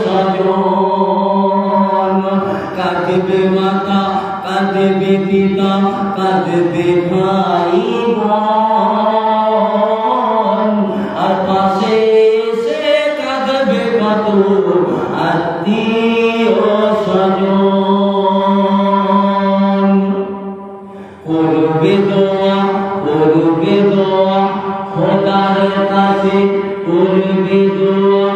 সজন কাঁদবে মাতা কাঁদবে পিতা কাঁদবে ভাই বোন আর পাশে এসে কাঁদবে কত আত্মীয় স্বজন করবে দোয়া খোদার কাছে করবে দোয়া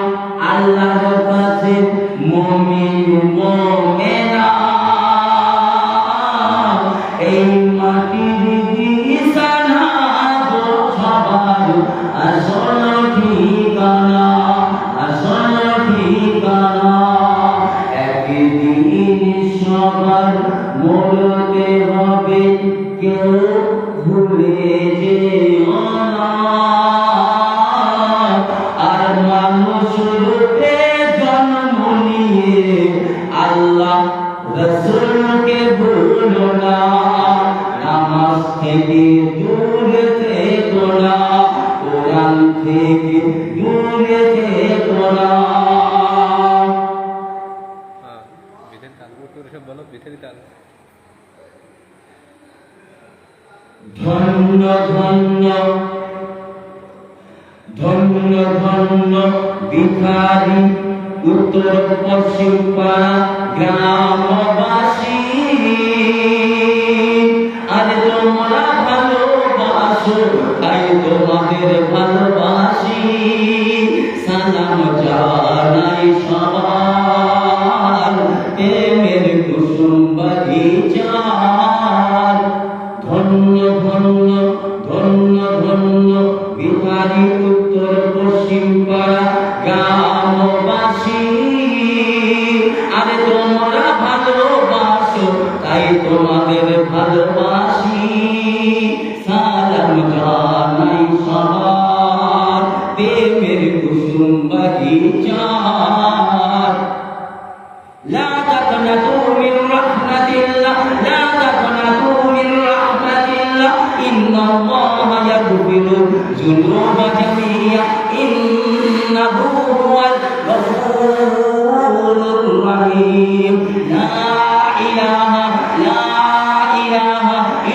আল্লাহর কাছে মুমিন মুমিনা এই মাটির বিছানা সবার আসল ঠিকানা একদিন সবার মরতে হবে কেউ ভুলে যেও না আর মানুষ রূপে জন্ম নিয়ে আল্লাহ রাসূলকে ভুলো না নামাজ থেকে দূরে থেকো না কোরআন থেকে দূরে থেকো না ধন্য ধন্য ধন্য ধন্য ভিখারি উত্তর পশ্চিম পাড়া গ্রামবাসী আজ তোমরা ভালোবাসো তাই তোমাদের ভালোবাসি সালাম জানাই সবার প্রেমের কুসুম বাগিচার ধন্য ধন্য ধন্য ধন্য ভিখারি উত্তর পশ্চিম পাড়া গ্রামবাসী আরে তোমরা ভালোবাসো তাই তোমাদের ভালোবাসি সালাম জানাই সবার প্রেমের কুসুম বাগিচার লা তাকনাতু মিন রাহমাতিল্লাহ লা তাকনাতু মিন রাহমাতিল্লাহ ইন্নাল্লাহা ইয়াগফিরু যুনুবা জামিআ ইন্নাহু হুয়াল গফুরুর রহিম লা ইলাহা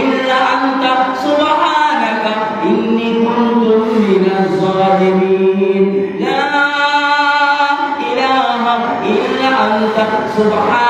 ইল্লা আনতা সুবহানাকা ইন্নী কুনতু মিনাজ জালিমিন লা ইলাহা ইল্লা আনতা সুবহানাকা